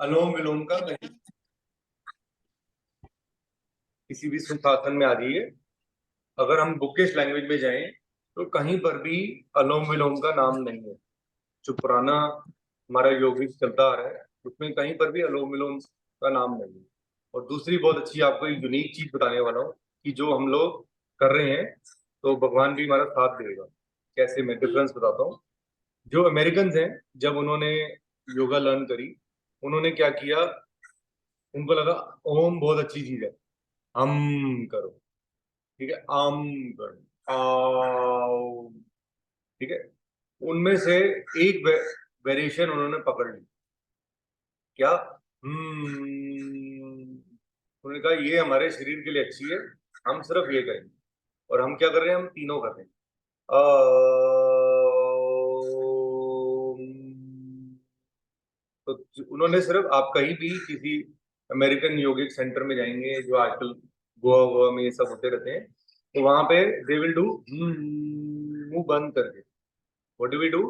अनुलोम विलोम का कहीं किसी भी सुखासन में आ जाइए, अगर हम बुकिश लैंग्वेज में जाएं तो कहीं पर भी अनुलोम विलोम का नाम नहीं है। जो पुराना हमारा योगिक चलता आ रहा है उसमें कहीं पर भी अनुलोम विलोम का नाम नहीं है। और दूसरी बहुत अच्छी आपको एक यूनिक चीज बताने वाला हूँ कि जो हम लोग कर रहे हैं तो भगवान भी हमारा साथ देगा। कैसे, मैं डिफरेंस बताता हूँ। जो अमेरिकन हैं, जब उन्होंने योगा लर्न करी, उन्होंने क्या किया, उनको लगा ओम बहुत अच्छी चीज है, हम करो, ठीक है, आम करो, आओ, ठीक है। उनमें से एक वेरिएशन उन्होंने पकड़ ली। क्या? उन्होंने कहा ये हमारे शरीर के लिए अच्छी है, हम सिर्फ ये करेंगे। और हम क्या कर रहे हैं, हम तीनों कर रहे हैं। तो उन्होंने सिर्फ, आप कहीं भी किसी अमेरिकन योगिक सेंटर में जाएंगे, जो आजकल गोवा गोवा में ये सब होते रहते हैं, तो वहां पे दे विल डू मुंह बंद करके, व्हाट डू वी डू,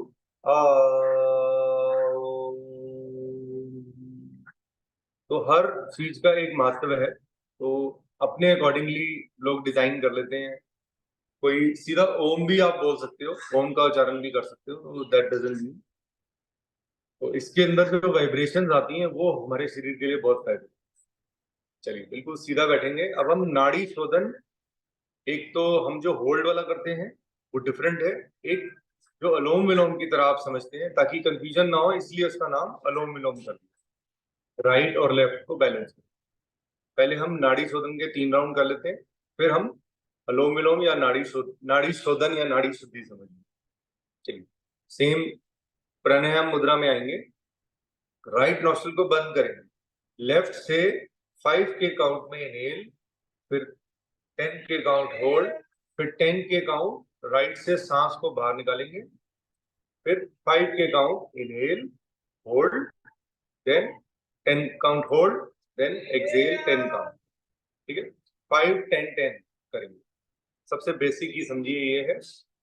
तो हर चीज का एक महत्व है। तो अपने अकॉर्डिंगली लोग डिजाइन कर लेते हैं। कोई सीधा ओम भी आप बोल सकते हो, ओम का उच्चारण भी कर सकते हो, तो दैट डजंट मीन। तो इसके अंदर जो वाइब्रेशंस आती हैं वो हमारे शरीर के लिए बहुत फायदे। चलिए बिल्कुल सीधा बैठेंगे। अब हम नाड़ी शोधन, एक तो हम जो होल्ड वाला करते हैं वो डिफरेंट है, एक जो अलोम विलोम की तरह आप समझते हैं, ताकि कंफ्यूजन ना हो इसलिए उसका नाम अलोम विलोम कर दिया। राइट और लेफ्ट को बैलेंस। पहले हम नाड़ी शोधन के 3 राउंड कर लेते हैं, फिर हम अलोम विलोम या नाड़ी शोधन या नाड़ी शुद्धि समझेंगे। चलिए, सेम प्राणायाम मुद्रा में आएंगे। राइट नॉस्ट्रल को बंद करेंगे, लेफ्ट से 5 के काउंट में इनहेल, फिर 10 के काउंट होल्ड, फिर 10 के काउंट राइट से सांस को बाहर निकालेंगे, फिर 5 के count inhale, hold, then 10 count hold, then exhale 10 count. ठीक है, 5 10 10 करेंगे। सबसे बेसिक ही समझिए ये है,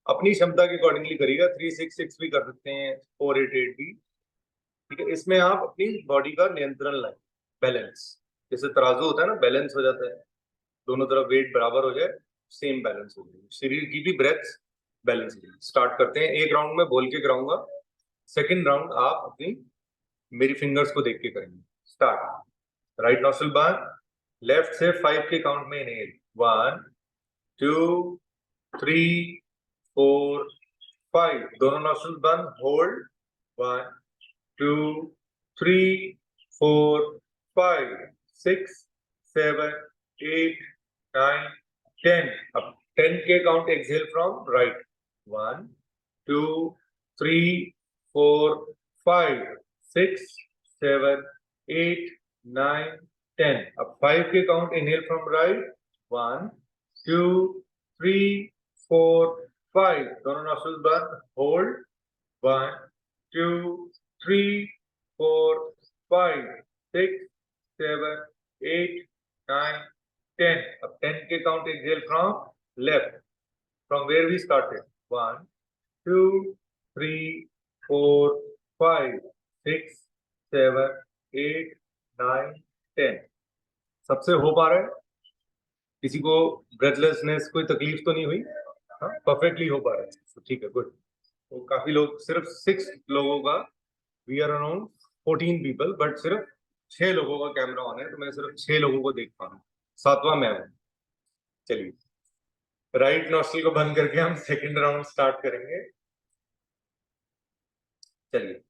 अपनी क्षमता के अकॉर्डिंगली करिएगा। 3 6 6 भी कर सकते हैं, 4 8 8 भी। ठीक है, इसमें आप अपनी बॉडी का नियंत्रण लाएं, बैलेंस। जैसे तराजू होता है ना, बैलेंस हो जाता है, दोनों तरफ वेट बराबर हो जाए, सेम बैलेंस हो जाए, शरीर की भी ब्रेथ बैलेंस हो जाए। स्टार्ट करते हैं, एक राउंड में बोल के कराऊंगा, सेकेंड राउंड आप अपनी मेरी फिंगर्स को देख के करेंगे। स्टार्ट। राइट नॉस्ट्रल बंद, लेफ्ट से 5 के काउंट में इनहेल, 1 2 3 4 5, दोनों नॉस्ट्रल बंद, होल्ड, 1 2 3 4 5 6 7 8 9 10। अब 10 के काउंट एक्सहेल फ्रॉम राइट, 1 2 3 4 5 6 7 8 9 10। अब 5 के काउंट इनहेल फ्रॉम राइट, 1 2 3 4 5, दोनों नॉस्ट्रल बंद, होल्ड, 1 2 3 4 5 6 7 8 9 10। अब 10 के count exhale from left, from where we started, 1 2 3 4 5 6 7 8 9 10। सबसे हो पा रहा है? किसी को ब्रेथलेसनेस कोई तकलीफ तो नहीं हुई? हाँ, परफेक्टली हो पा रहा है, तो ठीक है, गुड। तो काफी लोग, सिर्फ 6 लोगों का, we are around 14 people, but सिर्फ 6 लोगों का कैमरा ऑन है, तो मैं सिर्फ 6 लोगों को देख पा रहा हूँ, 7वां मैं हूँ। चलिए, राइट नॉस्ट्रल को बंद करके हम सेकंड राउंड स्टार्ट करेंगे। चलिए,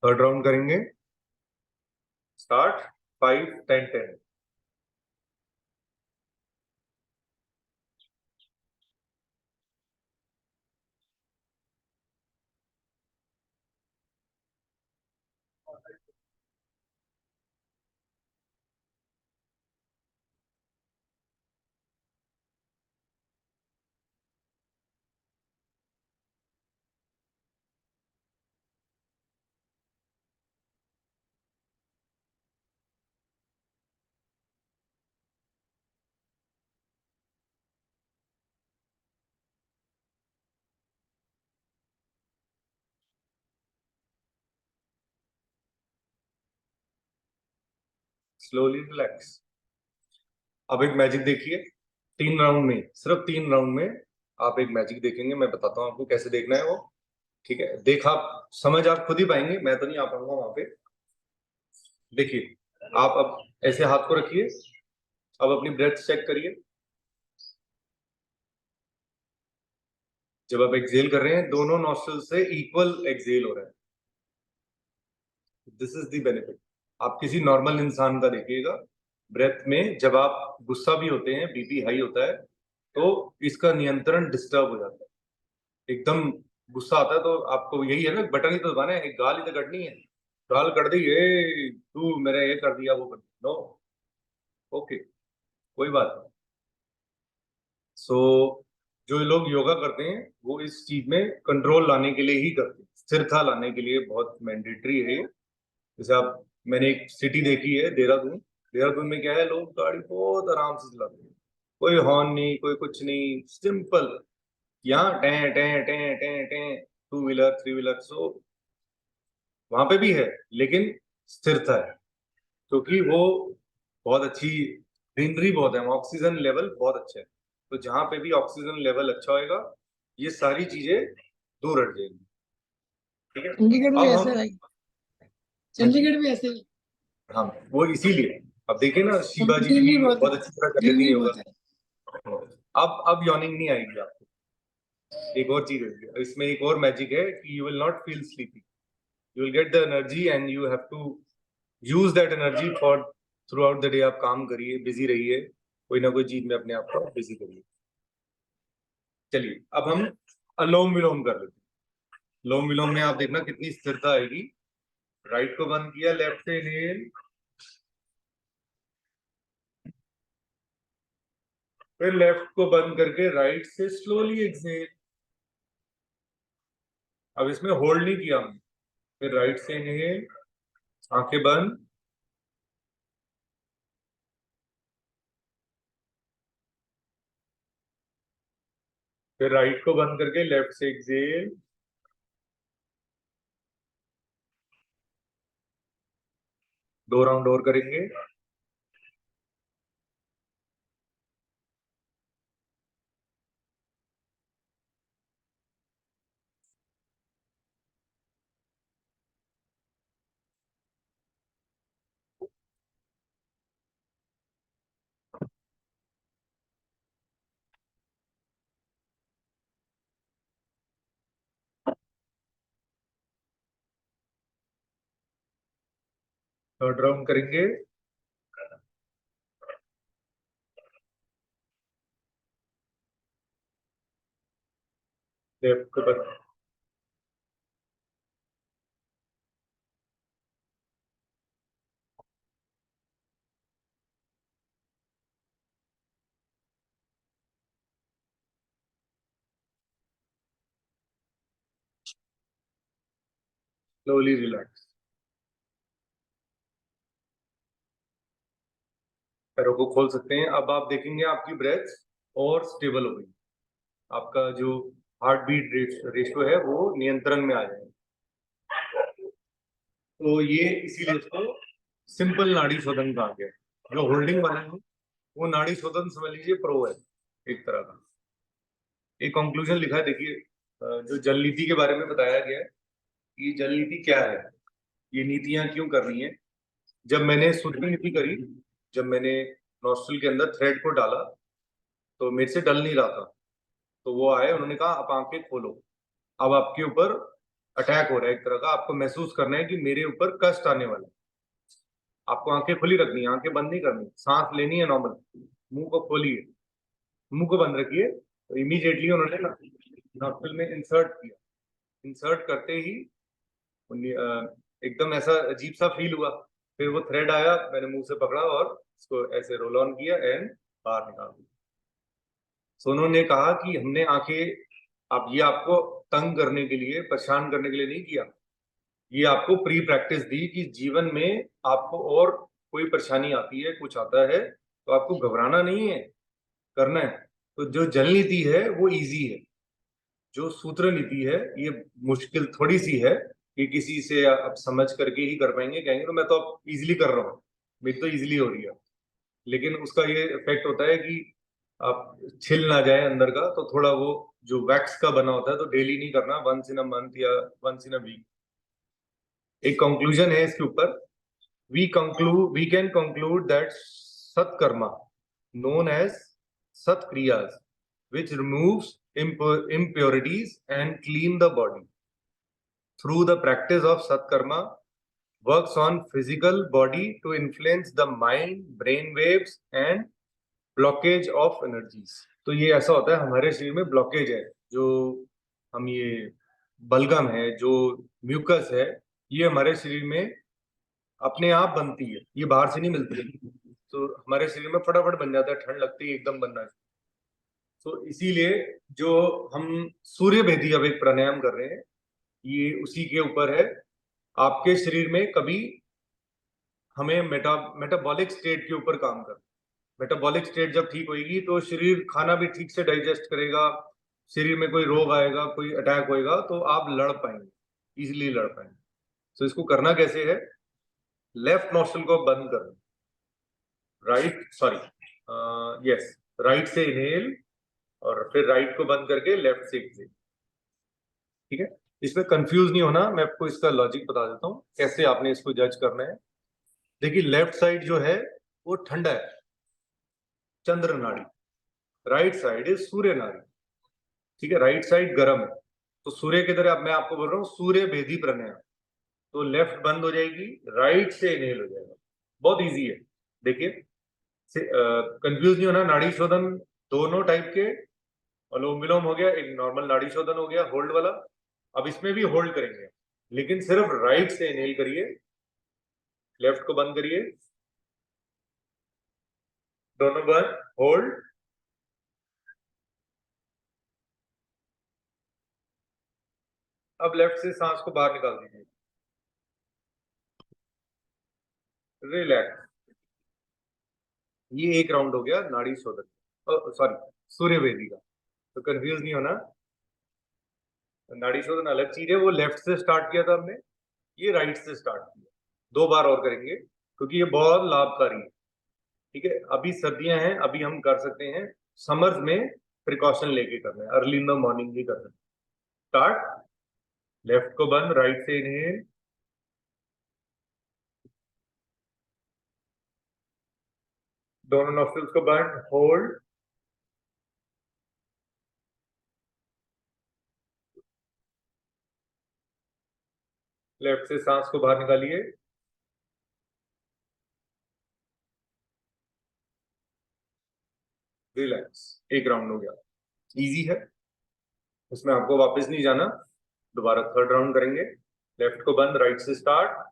थर्ड राउंड करेंगे। स्टार्ट। 5 10 10। Slowly relax. अब एक मैजिक देखिए। 3 राउंड में, सिर्फ 3 राउंड में आप एक मैजिक देखेंगे। मैं बताता हूँ आपको कैसे देखना है वो। ठीक है, देखा समझ आप खुद ही पाएंगे, मैं तो नहीं आ पाऊंगा वहां पे। देखिए, आप अब ऐसे हाथ को रखिए। अब अपनी ब्रेथ चेक करिए। जब आप एक्सेल कर रहे हैं, दोनों नॉस्ट्रल से इक्वल एक्सेल हो रहा है। This is the benefit. आप किसी नॉर्मल इंसान का देखिएगा, ब्रेथ में जब आप गुस्सा भी होते हैं, बीपी हाई होता है, तो इसका नियंत्रण डिस्टर्ब हो जाता है। एकदम गुस्सा आता है तो आपको यही है ना, बटन ही तो दबाना है, एक गाल ही तो कटनी है। गाल कट दी, ए तू मेरा ये कर दिया वो कर दिया, नो। ओके, कोई बात नहीं। सो जो लोग योगा करते हैं वो इस चीज में कंट्रोल लाने के लिए ही करते हैं, स्थिरता लाने के लिए बहुत मैंडेटरी है ये। जैसे आप, मैंने एक सिटी देखी है, देहरादून। देहरादून में क्या है, लोग गाड़ी बहुत आराम से चलाते हैं, कोई हॉर्न नहीं, कोई कुछ नहीं, सिंपल। यहाँ टें टें टें टें टें, 2 व्हीलर 3 व्हीलर। सो वहां पे भी है, लेकिन स्थिरता है, क्योंकि वो बहुत अच्छी ग्रीनरी बहुत है, ऑक्सीजन लेवल बहुत अच्छा है। तो जहां पे भी ऑक्सीजन लेवल अच्छा होएगा, ये सारी चीजें दूर हट जाएंगी। ठीक है। चंडीगढ़ भी अब ऐसे हम, है। हाँ जी, चंडीगढ़ भी ऐसे ही। हाँ, वो इसीलिए। अब देखिए ना, और शिवा जी भी ग्रीनरी बहुत है। बहुत अच्छी तरह कर लेती है ग्रीनरी योगा। बहुत है। अब यॉर्निंग नहीं आएगी आपको। एक और चीज है इसमें, एक और मैजिक है कि you will not feel sleepy. You will get the energy and you have to use that energy for throughout the day. आप काम करिए, बिजी रहिए, कोई ना कोई चीज में अपने आप को बिजी करिए। चलिए, अब हम अनुलोम विलोम कर लेते हैं। अनुलोम विलोम में आप देखना कितनी स्थिरता आएगी। राइट को बंद किया, लेफ्ट से इनहेल, फिर लेफ्ट को बंद करके राइट से स्लोली एक्सहेल। अब इसमें होल्ड नहीं किया हमने। फिर राइट से इनहेल, आंखें बंद, फिर राइट को बंद करके लेफ्ट से एक्सहेल। 2 राउंड और करेंगे। थर्ड राउंड करेंगे। लेफ्ट को बंद, स्लोली रिलैक्स। पैरों को खोल सकते हैं। अब आप देखेंगे आपकी ब्रेथ और स्टेबल हो गई। आपका जो हार्ट बीट रेशियो है वो नियंत्रण में आ जाएगा। तो ये इसीलिए इसको सिंपल नाड़ी शोधन कहा गया। जो होल्डिंग वाला है वो नाड़ी शोधन समझ लीजिए प्रो है, एक तरह का। एक कंक्लूजन लिखा है, देखिए। जो जल नीति के बारे में बताया गया है कि जल नीति क्या है, ये नीतियां क्यों करनी है। जब मैंने सूत्री नीति करी, जब मैंने नॉस्ट्रल के अंदर थ्रेड को डाला, तो मेरे से डल नहीं रहा था। तो वो आए, उन्होंने कहा आप आंखें खोलो। अब आपके ऊपर अटैक हो रहा है एक तरह का, आपको महसूस करना है कि मेरे ऊपर कष्ट आने वाला है। आपको आंखें खुली रखनी है, आंखें बंद नहीं करनी, सांस लेनी है नॉर्मल, मुंह को खोलिए, मुंह को बंद रखिए। तो इमीडिएटली उन्होंने नॉस्ट्रिल में इंसर्ट किया। इंसर्ट करते ही एकदम ऐसा अजीब सा फील हुआ। फिर वो थ्रेड आया, मैंने मुंह से पकड़ा और इसको ऐसे रोल ऑन किया एंड बाहर निकाल दिया। सो उन्होंने कहा कि हमने आंखें, अब ये आपको तंग करने के लिए, परेशान करने के लिए नहीं किया, ये आपको प्री प्रैक्टिस दी कि जीवन में आपको और कोई परेशानी आती है, कुछ आता है, तो आपको घबराना नहीं है, करना है। तो जो जल नीति है वो इजी है, जो सूत्र नीति है ये मुश्किल थोड़ी सी है कि किसी से आप समझ करके ही कर पाएंगे, कहेंगे तो मैं तो अब इजिली कर रहा हूँ, मेरी तो इजिली हो रही है। लेकिन उसका ये इफेक्ट होता है कि आप छिल ना जाए अंदर का, तो थोड़ा वो जो वैक्स का बना होता है, तो डेली नहीं करना, वंस इन अ मंथ या वंस इन अ वीक। एक कंक्लूजन है इसके ऊपर, we can conclude that Satkarma, known as Satkriyas, which removes impurities and clean the body. Through the practice of Satkarma, works on physical body to influence the mind, brain waves and blockage of energies. तो ये ऐसा होता है, हमारे शरीर में blockage है, जो हम ये बलगम है, जो म्यूकस है, ये हमारे शरीर में अपने आप बनती है, ये बाहर से नहीं मिलती है। तो हमारे शरीर में फटाफट बन जाता है, ठंड लगती है एकदम बनना है। तो इसीलिए जो हम सूर्य भेदी अब एक प्राणायाम कर रहे हैं, ये उसी के ऊपर है। आपके शरीर में कभी हमें मेटाबॉलिक स्टेट के ऊपर काम कर, मेटाबॉलिक स्टेट जब ठीक होगी तो शरीर खाना भी ठीक से डाइजेस्ट करेगा, शरीर में कोई रोग आएगा, कोई अटैक होएगा तो आप लड़ पाएंगे, इजिली लड़ पाएंगे। तो इसको करना कैसे है, लेफ्ट नोस्ट्रल को बंद कर, राइट, सॉरी, यस, राइट से इनहेल और फिर राइट को बंद करके लेफ्ट से एक्सेल। ठीक है, इसमें कंफ्यूज नहीं होना, मैं आपको इसका लॉजिक बता देता हूँ कैसे आपने इसको जज करना है। देखिए लेफ्ट साइड जो है वो ठंडा है, चंद्र नाड़ी, राइट साइड इज सूर्य नाड़ी। ठीक है, राइट साइड गर्म है, तो सूर्य की तरह, अब मैं आपको बोल रहा हूँ सूर्य भेदी प्राणायाम, तो लेफ्ट बंद हो जाएगी, राइट से इनहेल हो जाएगा। बहुत इजी है, देखिए, कंफ्यूज नहीं होना। नाड़ी शोधन दोनों टाइप के, अनुलोम विलोम हो गया, एक नॉर्मल नाड़ी शोधन हो गया होल्ड वाला। अब इसमें भी होल्ड करेंगे, लेकिन सिर्फ राइट से इनहेल करिए, लेफ्ट को बंद करिए, दोनों बंद, होल्ड, अब लेफ्ट से सांस को बाहर निकाल दीजिए, रिलैक्स। ये एक राउंड हो गया नाड़ी शोधन, सॉरी, सूर्य वेदी का। तो कंफ्यूज नहीं होना, नाड़ी शोधन अलग चीज है, वो लेफ्ट से स्टार्ट किया था हमने, ये राइट से स्टार्ट किया। 2 बार और करेंगे क्योंकि ये बहुत लाभकारी है। ठीक है, अभी सर्दियां हैं, अभी हम कर सकते हैं, समर्स में प्रिकॉशन लेके करना है, अर्ली इन द मॉर्निंग भी कर सकते हैं। स्टार्ट, लेफ्ट को बंद, राइट से इनहेल, दोनों नॉस्ट्रिल्स को बंद, होल्ड, लेफ्ट से सांस को बाहर निकालिए, रिलैक्स। एक राउंड हो गया, इजी है, उसमें आपको वापस नहीं जाना। दोबारा थर्ड राउंड करेंगे, लेफ्ट को बंद, राइट से स्टार्ट,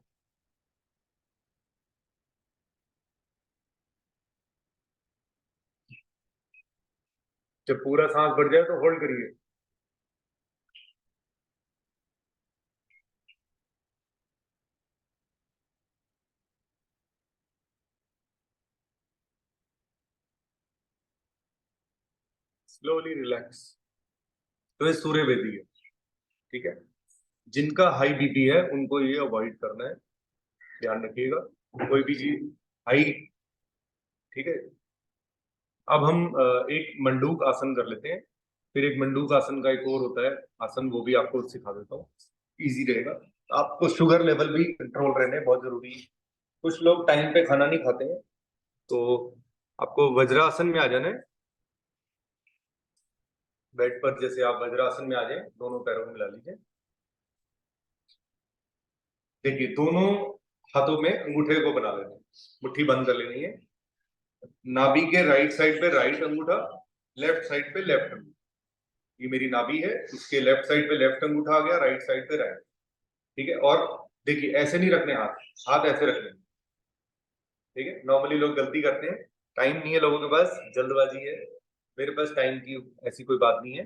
जब पूरा सांस भर जाए तो होल्ड करिए, स्लोली रिलैक्स। तो ये सूर्य वेदी है। ठीक है, जिनका हाई बीपी है उनको ये अवॉइड करना है, ध्यान रखिएगा, कोई भी चीज हाई। ठीक है, अब हम एक मंडूक आसन कर लेते हैं, फिर एक मंडूक आसन का एक और होता है आसन, वो भी आपको सिखा देता हूँ, इजी रहेगा। आपको शुगर लेवल भी कंट्रोल रहने बहुत जरूरी है। कुछ लोग टाइम पे खाना नहीं खाते हैं, तो आपको वज्रासन में आ जाना है। बेड पर जैसे आप वज्रासन में आ जाए, दोनों पैरों को मिला लीजिए, देखिए दोनों हाथों में अंगूठे को बना लेना है, मुट्ठी बंद कर लेनी है। नाभि के राइट साइड पे राइट अंगूठा, लेफ्ट साइड पे लेफ्ट अंगूठा। ये मेरी नाभि है, इसके लेफ्ट साइड पे लेफ्ट अंगूठा आ गया, राइट साइड पे राइट। ठीक है, और देखिए ऐसे नहीं रखने हाथ, हाथ ऐसे रखने। ठीक है, नॉर्मली लोग गलती करते हैं, टाइम नहीं है लोगों के पास, जल्दबाजी है। मेरे पास टाइम की ऐसी कोई बात नहीं है।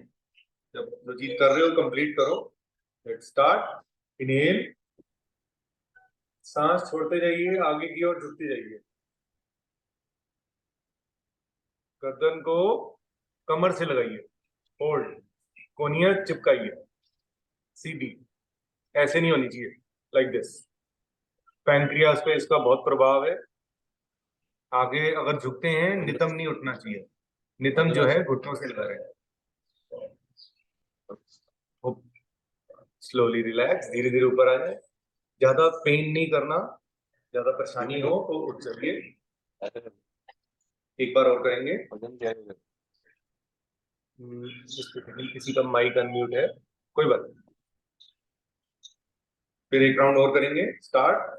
जब जो चीज कर रहे हो कंप्लीट करो। Let's start. इनहेल, सांस छोड़ते जाइए, आगे की ओर झुकते जाइए। गर्दन को कमर से लगाइए, होल्ड, कोनिया चिपकाइए सीधी, ऐसे नहीं होनी चाहिए, लाइक दिस। पैंक्रियास पे इसका बहुत प्रभाव है। आगे अगर झुकते हैं, नितंब नहीं उठना चाहिए, नितंब जो है घुटनों से लगा रहे हैं। स्लोली रिलैक्स, धीरे धीरे ऊपर आ जाए। ज्यादा पेन नहीं करना, ज्यादा परेशानी हो तो उठ जाइए। एक बार और करेंगे। किसी का माइक अनम्यूट है, कोई बात नहीं। फिर एक राउंड और करेंगे। स्टार्ट।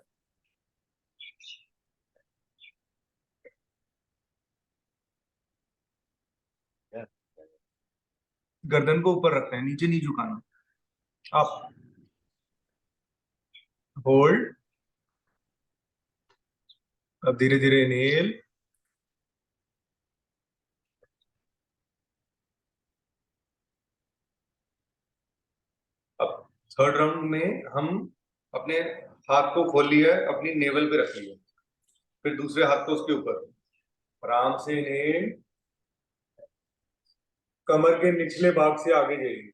गर्दन को ऊपर रखना है, नीचे नहीं झुकाना। Up, hold. अब धीरे धीरे इनहेल, अब थर्ड राउंड में हम अपने हाथ को खोल लिया है, अपनी नेवल पे रख लिया, फिर दूसरे हाथ को उसके ऊपर आराम से इनहेल, कमर के निचले भाग से आगे जाइए,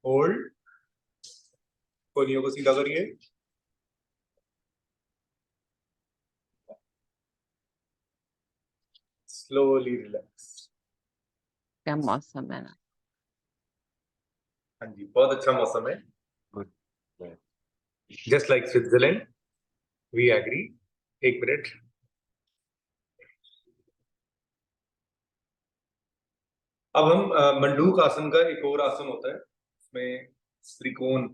होल्ड, कोहनियों को सीधा करिए, स्लोली रिलैक्स। क्या मौसम है ना। हाँ जी, बहुत अच्छा मौसम है। Just like Switzerland, we agree. एक मिनट। अब हम मंडूक आसन का एक और आसन होता है, उसमें त्रिकोण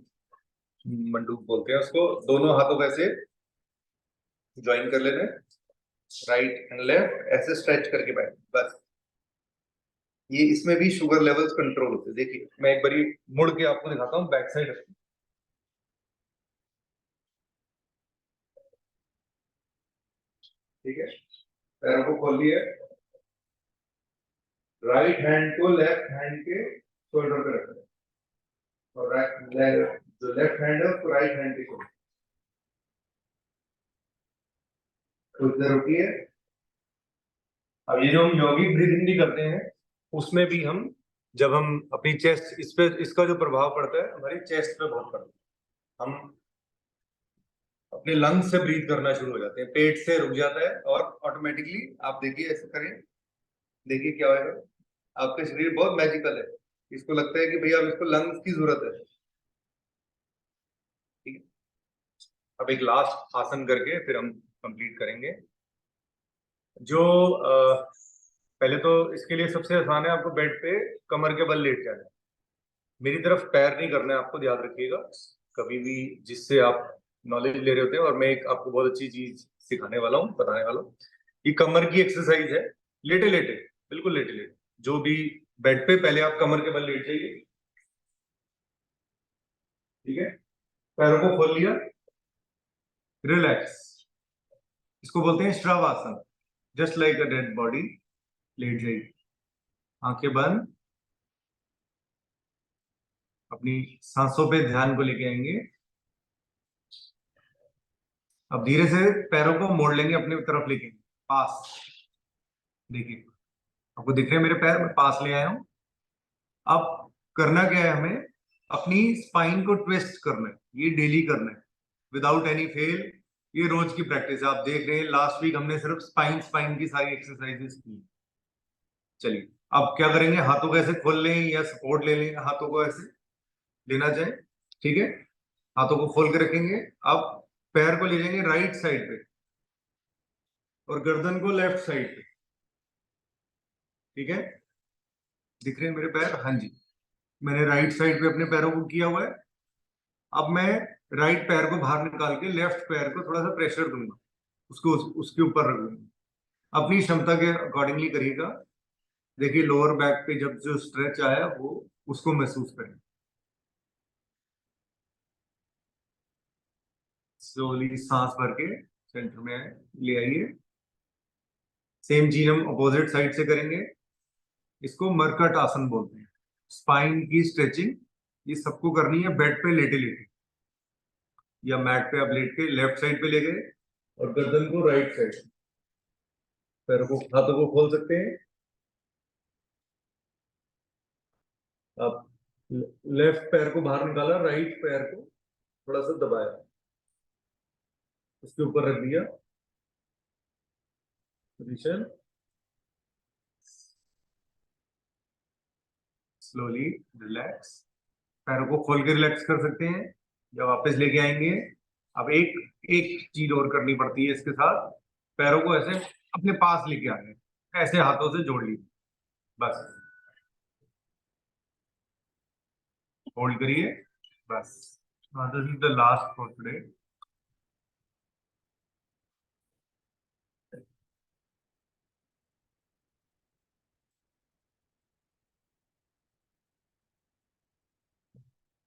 मंडूक बोलते हैं उसको। दोनों हाथों को ऐसे ज्वाइन कर लेते हैं, राइट एंड लेफ्ट, ऐसे स्ट्रेच करके बैठ, बस। ये इसमें भी शुगर लेवल्स कंट्रोल होते हैं। देखिए मैं एक बारी मुड़ के आपको दिखाता हूँ, बैक साइड। ठीक है, पैरों को खोलिए, राइट हैंड को लेफ्ट हैंड के शोल्डर पे रखें, और जो लेफ्ट हैंड है उसको राइट हैंड के शोल्डर। कुछ देर रुकिए। अब ये जो हम यौगिक ब्रीदिंग भी करते हैं, उसमें भी हम, जब हम अपनी चेस्ट, इस पे इसका जो प्रभाव पड़ता है हमारी चेस्ट पे बहुत पड़ता है। हम अपने लंग्स से ब्रीथ करना शुरू हो जाते हैं, पेट से रुक जाता है, और ऑटोमेटिकली आप देखिए, ऐसे करें, देखिए क्या होगा। आपका शरीर बहुत मैजिकल है, इसको लगता है कि भैया अब इसको लंग्स की जरूरत है। ठीक है, अब एक लास्ट आसन करके फिर हम कंप्लीट करेंगे। जो पहले तो इसके लिए सबसे आसान है, आपको बेड पे कमर के बल लेट जाना है। मेरी तरफ पैर नहीं करना है, आपको याद रखिएगा कभी भी, जिससे आप नॉलेज ले रहे होते हैं। और मैं एक आपको बहुत अच्छी चीज सिखाने वाला हूँ, बताने वाला हूँ। ये कमर की एक्सरसाइज है, लेटे लेटे, बिल्कुल लेटे लेटे। जो भी बेड पे, पहले आप कमर के बल लेट जाइए। ठीक है, पैरों को खोल लिया, रिलैक्स। इसको बोलते हैं shavasana. Just like a dead body, लेट जाइए, आंखें बंद, अपनी सांसों पे ध्यान को लेके आएंगे। अब धीरे से पैरों को मोड़ लेंगे अपने तरफ लेके, पास। देखिए आपको दिख रहे हैं मेरे पैर, मैं पास ले आया हूं। अब करना क्या है, हमें अपनी स्पाइन को ट्विस्ट करना है। ये डेली करना है, विदाउट एनी फेल। ये रोज की प्रैक्टिस है। आप देख रहे हैं लास्ट वीक हमने सिर्फ स्पाइन स्पाइन की सारी एक्सरसाइजेस की। चलिए अब क्या करेंगे, हाथों को ऐसे खोल लें या सपोर्ट ले लें, हाथों को ऐसे लेना चाहे। ठीक है, हाथों को खोल के रखेंगे। अब पैर को ले जाएंगे राइट साइड पे, और गर्दन को लेफ्ट साइड पे। ठीक है, दिख रहे हैं मेरे पैर? हाँ जी, मैंने राइट साइड पे अपने पैरों को किया हुआ है। अब मैं राइट पैर को बाहर निकाल के लेफ्ट पैर को थोड़ा सा प्रेशर दूंगा, उसको उसके ऊपर रख दूंगा। अपनी क्षमता के अकॉर्डिंगली करिएगा। देखिए लोअर बैक पे जब जो स्ट्रेच आया वो उसको महसूस करें। स्लोली सांस भर के सेंटर में ले आइए। सेम चीज हम अपोजिट साइड से करेंगे। इसको मरकट आसन बोलते हैं। स्पाइन की स्ट्रेचिंग ये सबको करनी है बेड पे लेटे लेटे, या मैट पे आप लेट के लेफ्ट साइड पे ले गए और गर्दन को राइट साइड, पैरों को हाथों को खोल सकते हैं आप। लेफ्ट पैर को बाहर निकाला, राइट पैर को थोड़ा सा दबाया, उसके ऊपर रख दिया पोजीशन। स्लोली रिलैक्स, पैरों को खोल के रिलैक्स कर सकते हैं या वापस लेके आएंगे। अब एक एक चीज और करनी पड़ती है इसके साथ, पैरों को ऐसे अपने पास लेके आने, ऐसे हाथों से जोड़ लीजिए, बस होल्ड करिए, बस। This is the last for today.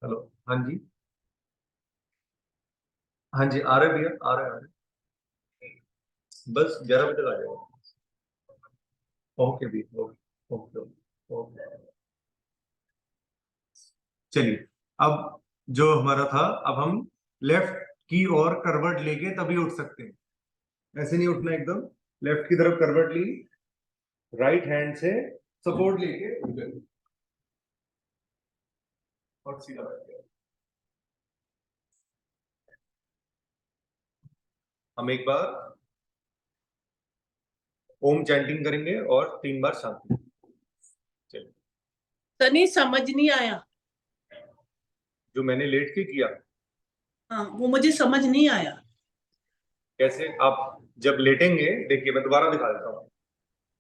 Hello, हाँ जी, हाँ जी, आ रहे भैया, आ रहे बस 11 बजे तक आ जाएगा। ओके भैया, ओके ओके ओके। चलिए, अब जो हमारा था, अब हम लेफ्ट की ओर करवट लेके तभी उठ सकते हैं। ऐसे नहीं उठना, एकदम लेफ्ट की तरफ करवट ली, राइट हैंड से सपोर्ट लेके उठ गए और सीधा बैठ गए। हम एक बार ओम चैंटिंग करेंगे और 3 बार शांति। चलिए। सनी समझ नहीं आया जो मैंने लेट के किया। हाँ, वो मुझे समझ नहीं आया। कैसे? आप जब लेटेंगे, देखिए मैं दोबारा दिखा देता हूँ।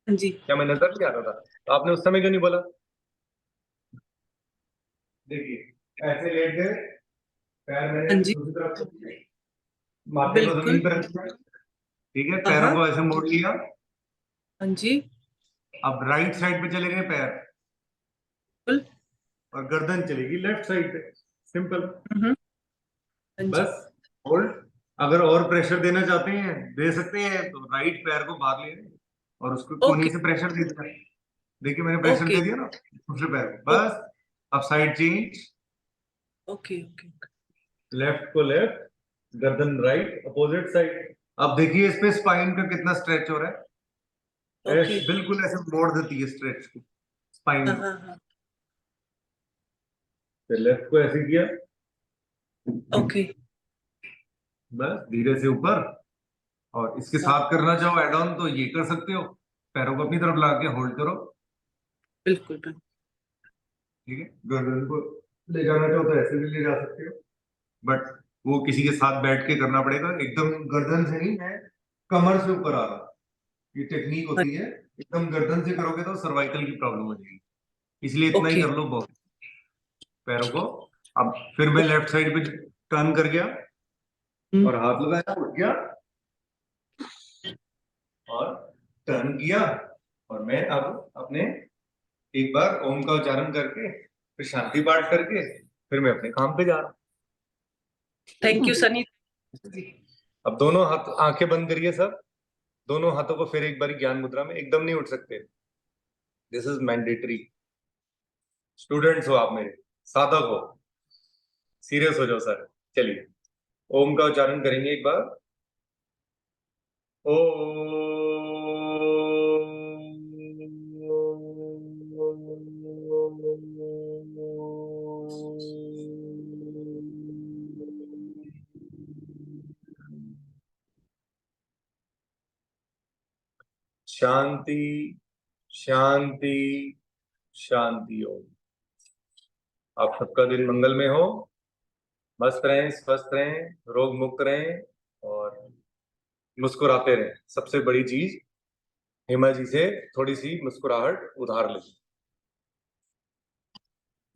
हाँ जी, क्या मैं नजर नहीं आ रहा था? तो आपने उस समय क्यों नहीं बोला? देखिए ऐसे लेट गए, पैर मैंने हाँ जी, दूसरी तरफ, माथे को बिल्कुल। जमीन पर रखा, ठीक है, पैरों को ऐसे मोड़ लिया। हाँ जी, अब राइट साइड पे चले गए पैर, बिल्कुल। और गर्दन चलेगी लेफ्ट साइड पे। सिंपल, हाँ जी, बस होल्ड। अगर और प्रेशर देना चाहते हैं दे सकते हैं, तो राइट पैर को बाहर ले आए और उसको कोहनी ओके से प्रेशर दे दिया। देखिए मैंने प्रेशर ओके दे दिया ना दूसरे पैर को, बस। अब side change, okay okay left को लेफ्ट, गर्दन राइट, अपोजिट साइड। अब देखिए इस पे स्पाइन का कितना स्ट्रेच हो रहा है। ओके। बिल्कुल ऐसे मोड़ देती है स्ट्रेच को स्पाइन हाँ को। हाँ हाँ, फिर लेफ्ट को ऐसे किया, ओके बस धीरे से ऊपर। और इसके साथ करना चाहो एड ऑन तो ये कर सकते हो, पैरों को अपनी तरफ ला के होल्ड करो, बिल्कुल बिल्कुल। ठीक है। गर्दन को ले जाना चाहो तो ऐसे भी ले जा सकते हो, बट वो किसी के साथ बैठ के करना पड़ेगा। एकदम गर्दन से नहीं, मैं कमर से ऊपर आ रहा, ये टेक्निक होती है। एकदम गर्दन से करोगे तो सर्वाइकल की प्रॉब्लम हो जाएगी, इसलिए इतना ही ओके कर लो बहुत, पैरों को। अब फिर मैं लेफ्ट साइड पे टर्न कर गया और हाथ लगाया, उठ गया और टर्न किया, और मैं अब अपने एक बार ओम का उच्चारण करके फिर शांति पाठ करके फिर मैं अपने काम पे जा रहा हूँ। Thank you Sunny. अब दोनों हाथ, आंखें बंद करिए सब, दोनों हाथों को फिर एक बार ज्ञान मुद्रा में। एकदम नहीं उठ सकते, दिस इज मैंडेटरी। स्टूडेंट्स हो आप मेरे, साधक हो, सीरियस हो जाओ सर। चलिए ओम का उच्चारण करेंगे एक बार। ओ शांति शांति शांति हो। आप सबका दिन मंगलमय हो, मस्त रहें, स्वस्थ रहें, रोग मुक्त रहें और मुस्कुराते रहें। सबसे बड़ी चीज, हेमा जी से थोड़ी सी मुस्कुराहट उधार लें।